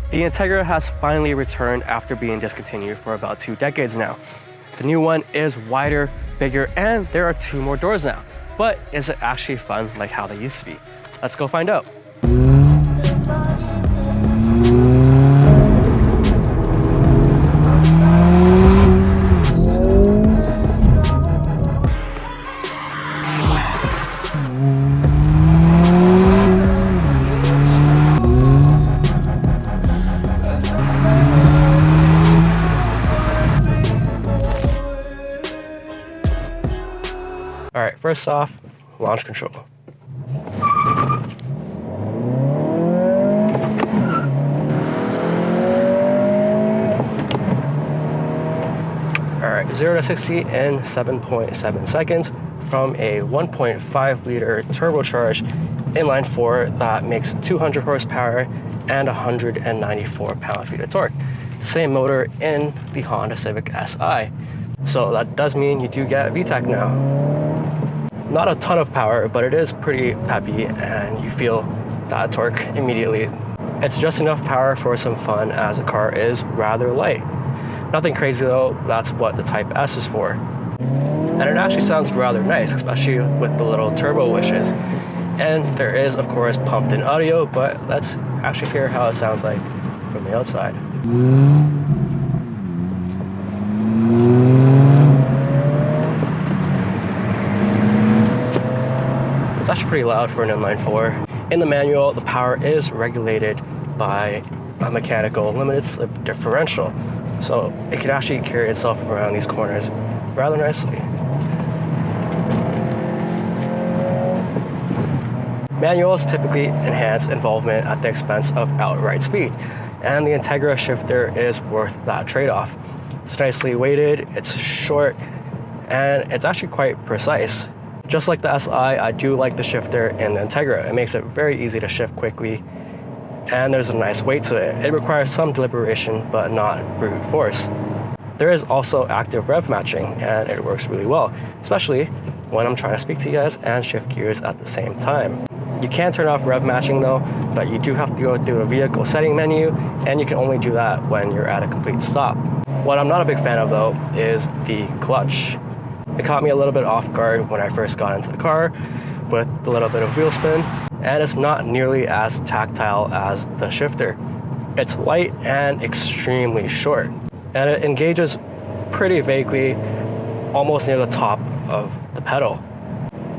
The Integra has finally returned after being discontinued for about 2 decades now. The new one is wider, bigger, and there are 2 more doors now. But is it actually fun like how they used to be? Let's go find out. All right, first off, launch control. All right, 0 to 60 in 7.7 seconds from a 1.5 liter turbocharged inline-4 that makes 200 horsepower and 194 pound-feet of torque. The same motor in the Honda Civic Si. So that does mean you do get VTEC now. Not a ton of power, but it is pretty peppy and you feel that torque immediately. It's just enough power for some fun as the car is rather light. Nothing crazy though, that's what the Type S is for. And it actually sounds rather nice, especially with the little turbo wishes. And there is of course pumped in audio, but let's actually hear how it sounds like from the outside. It's actually pretty loud for an inline-4. In the manual, the power is regulated by a mechanical limited slip differential, so it can actually carry itself around these corners rather nicely. Manuals typically enhance involvement at the expense of outright speed, and the Integra shifter is worth that trade-off. It's nicely weighted, it's short, and it's actually quite precise. Just like the Si, I do like the shifter in the Integra. It makes it very easy to shift quickly, and there's a nice weight to it. It requires some deliberation, but not brute force. There is also active rev matching, and it works really well, especially when I'm trying to speak to you guys and shift gears at the same time. You can turn off rev matching though, but you do have to go through a vehicle setting menu, and you can only do that when you're at a complete stop. What I'm not a big fan of though is the clutch. It caught me a little bit off guard when I first got into the car with a little bit of wheel spin, and it's not nearly as tactile as the shifter. It's light and extremely short, and it engages pretty vaguely, almost near the top of the pedal.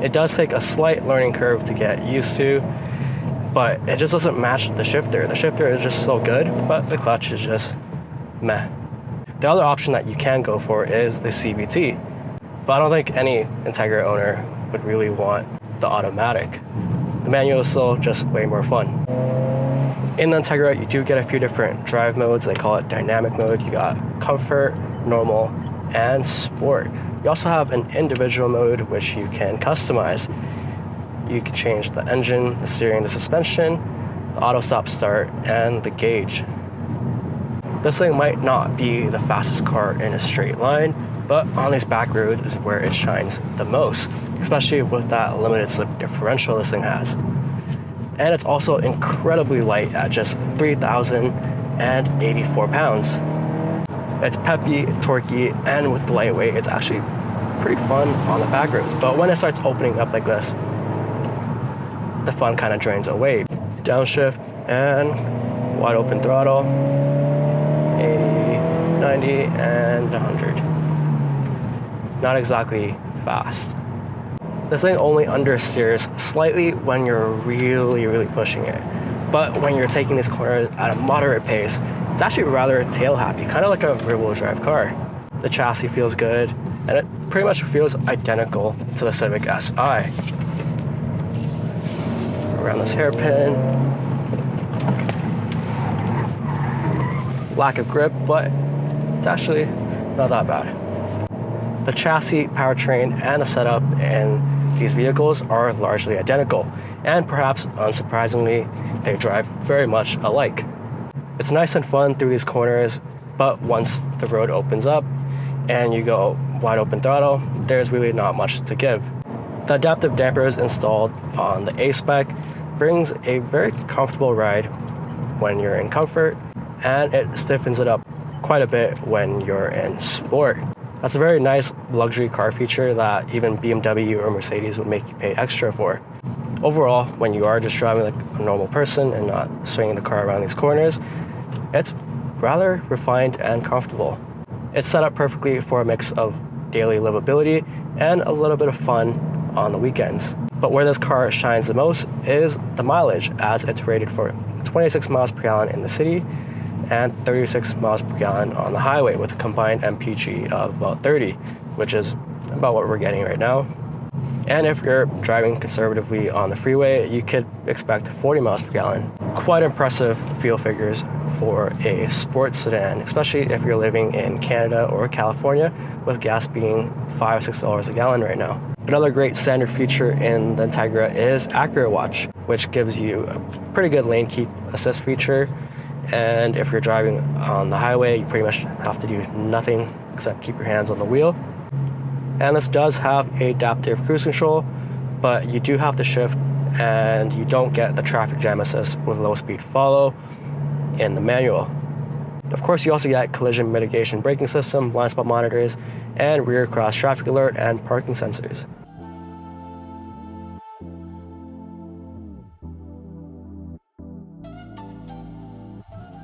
It does take a slight learning curve to get used to, but it just doesn't match the shifter. The shifter is just so good, but the clutch is just meh. The other option that you can go for is the CVT. But I don't think any Integra owner would really want the automatic. The manual is still just way more fun. In the Integra, you do get a few different drive modes. They call it dynamic mode. You got comfort, normal, and sport. You also have an individual mode, which you can customize. You can change the engine, the steering, the suspension, the auto stop start, and the gauge. This thing might not be the fastest car in a straight line, but on these back roads is where it shines the most, especially with that limited slip differential this thing has. And it's also incredibly light at just 3,084 pounds. It's peppy, torquey, and with the lightweight, it's actually pretty fun on the back roads. But when it starts opening up like this, the fun kind of drains away. Downshift and wide open throttle, 80, 90, and 100. Not exactly fast. This thing only understeers slightly when you're really pushing it. But when you're taking these corners at a moderate pace, it's actually rather tail happy, kind of like a rear-wheel drive car. The chassis feels good, and it pretty much feels identical to the Civic Si. Around this hairpin. Lack of grip, but it's actually not that bad. The chassis, powertrain, and the setup in these vehicles are largely identical, and perhaps unsurprisingly, they drive very much alike. It's nice and fun through these corners, but once the road opens up and you go wide open throttle, there's really not much to give. The adaptive dampers installed on the A-Spec brings a very comfortable ride when you're in comfort, and it stiffens it up quite a bit when you're in sport. That's a very nice luxury car feature that even BMW or Mercedes would make you pay extra for. Overall, when you are just driving like a normal person and not swinging the car around these corners, it's rather refined and comfortable. It's set up perfectly for a mix of daily livability and a little bit of fun on the weekends. But where this car shines the most is the mileage, as it's rated for 26 miles per gallon in the city and 36 miles per gallon on the highway, with a combined MPG of about 30, which is about what we're getting right now. And if you're driving conservatively on the freeway, you could expect 40 miles per gallon. Quite impressive fuel figures for a sports sedan, especially if you're living in Canada or California, with gas being $5 or $6 a gallon right now. Another great standard feature in the Integra is Acura Watch, which gives you a pretty good lane keep assist feature. And if you're driving on the highway, you pretty much have to do nothing except keep your hands on the wheel. And this does have adaptive cruise control, but you do have to shift, and you don't get the traffic jam assist with low speed follow in the manual. Of course, you also get collision mitigation braking system, blind spot monitors, and rear cross traffic alert and parking sensors.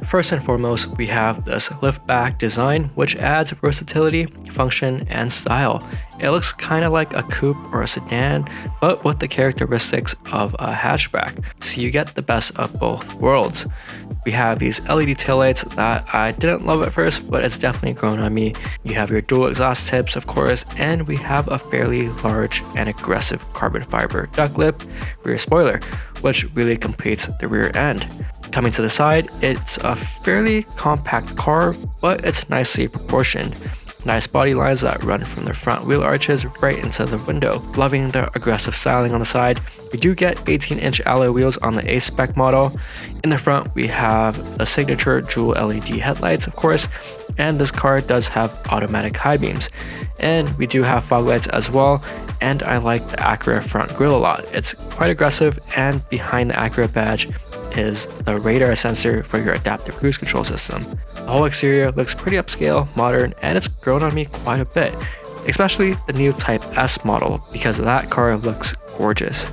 First and foremost, we have this lift-back design, which adds versatility, function, and style. It looks kind of like a coupe or a sedan, but with the characteristics of a hatchback, so you get the best of both worlds. We have these LED taillights that I didn't love at first, but it's definitely grown on me. You have your dual exhaust tips, of course, and we have a fairly large and aggressive carbon fiber duck lip rear spoiler, which really completes the rear end. Coming to the side, it's a fairly compact car, but it's nicely proportioned. Nice body lines that run from the front wheel arches right into the window. Loving the aggressive styling on the side. We do get 18-inch alloy wheels on the A-Spec model. In the front, we have the signature dual LED headlights, of course, and this car does have automatic high beams. And we do have fog lights as well, and I like the Acura front grille a lot. It's quite aggressive, and behind the Acura badge is the radar sensor for your adaptive cruise control system. The whole exterior looks pretty upscale, modern, and it's grown on me quite a bit, especially the new Type S model, because that car looks gorgeous.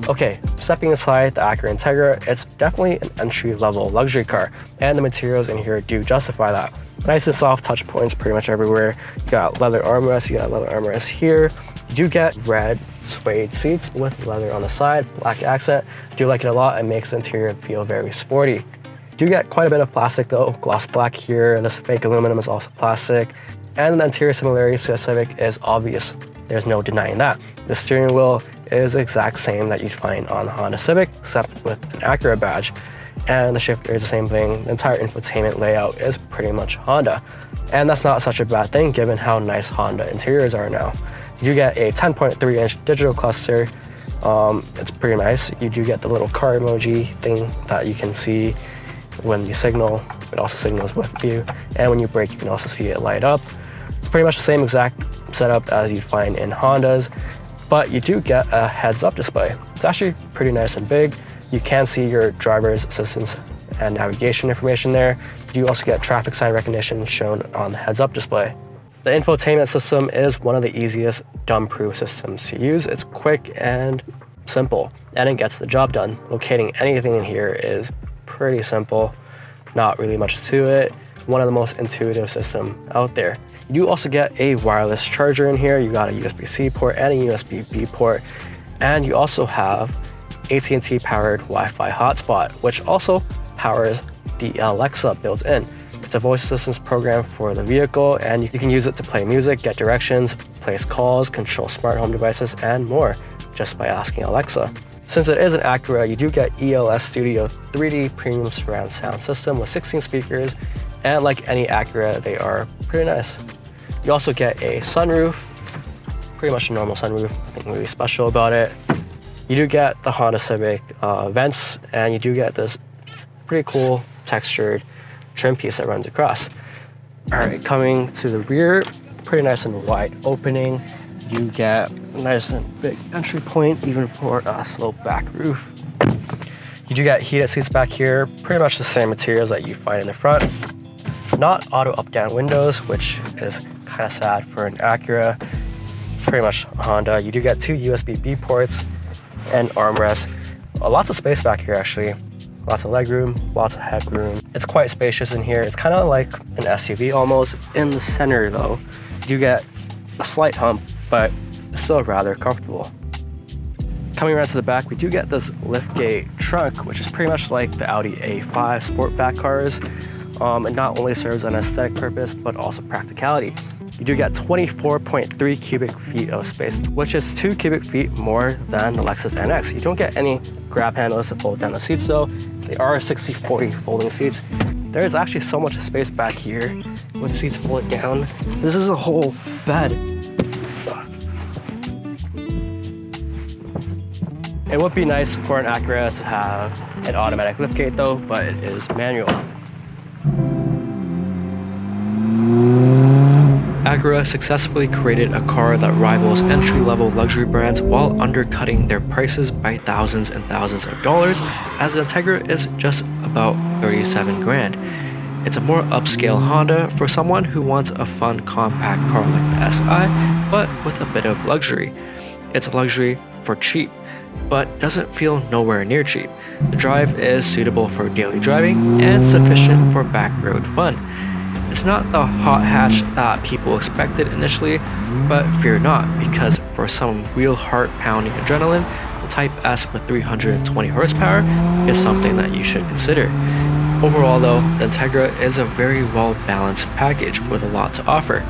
Okay, stepping aside the Acura Integra, it's definitely an entry-level luxury car, and the materials in here do justify that. Nice and soft touch points pretty much everywhere. You got leather armrests, you got leather armrests here. You do get red suede seats with leather on the side, black accent. I do like it a lot. It makes the interior feel very sporty. You do get quite a bit of plastic though, gloss black here. This fake aluminum is also plastic. And the interior similarities to a Civic is obvious. There's no denying that. The steering wheel is the exact same that you'd find on the Honda Civic, except with an Acura badge. And the shifter is the same thing. The entire infotainment layout is pretty much Honda. And that's not such a bad thing given how nice Honda interiors are now. You get a 10.3-inch digital cluster. It's pretty nice. You do get the little car emoji thing that you can see when you signal. It also signals with you. And when you brake, you can also see it light up. It's pretty much the same exact setup as you'd find in Hondas, but you do get a heads-up display. It's actually pretty nice and big. You can see your driver's assistance and navigation information there. You do also get traffic sign recognition shown on the heads-up display. The infotainment system is one of the easiest dumb-proof systems to use. It's quick and simple, and it gets the job done. Locating anything in here is pretty simple, not really much to it. One of the most intuitive systems out there. You do also get a wireless charger in here. You got a USB-C port and a USB-B port, and you also have AT&T powered Wi-Fi hotspot, which also powers the Alexa built in. It's a voice assistance program for the vehicle, and you can use it to play music, get directions, place calls, control smart home devices, and more just by asking Alexa. Since it is an Acura, you do get ELS Studio 3D premium surround sound system with 16 speakers, and like any Acura, they are pretty nice. You also get a sunroof, pretty much a normal sunroof, nothing really special about it. You do get the Honda Civic vents, and you do get this pretty cool textured trim piece that runs across. All right, coming to the rear, pretty nice and wide opening. You get a nice and big entry point, even for a slope back roof. You do get heated seats back here, pretty much the same materials that you find in the front. Not auto up-down windows, which is kind of sad for an Acura. Pretty much a Honda. You do get 2 USB-B ports and armrests. Lots of space back here actually. Lots of legroom, lots of headroom. It's quite spacious in here. It's kind of like an SUV almost. In the center though, you do get a slight hump, but it's still rather comfortable. Coming around to the back, we do get this liftgate trunk, which is pretty much like the Audi A5 Sportback cars. It not only serves an aesthetic purpose, but also practicality. You do get 24.3 cubic feet of space, which is 2 cubic feet more than the Lexus NX. You don't get any grab handles to fold down the seats though. They are 60/40 folding seats. There is actually so much space back here with the seats folded down. This is a whole bed. It would be nice for an Acura to have an automatic liftgate though, but it is manual. Acura successfully created a car that rivals entry-level luxury brands while undercutting their prices by thousands and thousands of dollars, as the Integra is just about 37 grand. It's a more upscale Honda for someone who wants a fun compact car like the SI, but with a bit of luxury. It's a luxury for cheap, but doesn't feel nowhere near cheap. The drive is suitable for daily driving and sufficient for back road fun. It's not the hot hatch that people expected initially, but fear not, because for some real heart-pounding adrenaline, the Type S with 320 horsepower is something that you should consider. Overall though, the Integra is a very well-balanced package with a lot to offer.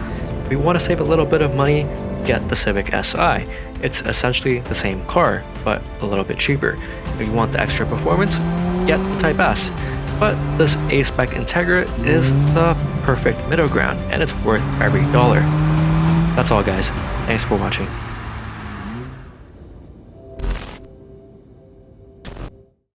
If you want to save a little bit of money, get the Civic Si. It's essentially the same car, but a little bit cheaper. If you want the extra performance, get the Type S. But this A-Spec Integra is the perfect middle ground, and it's worth every dollar. That's all guys, thanks for watching.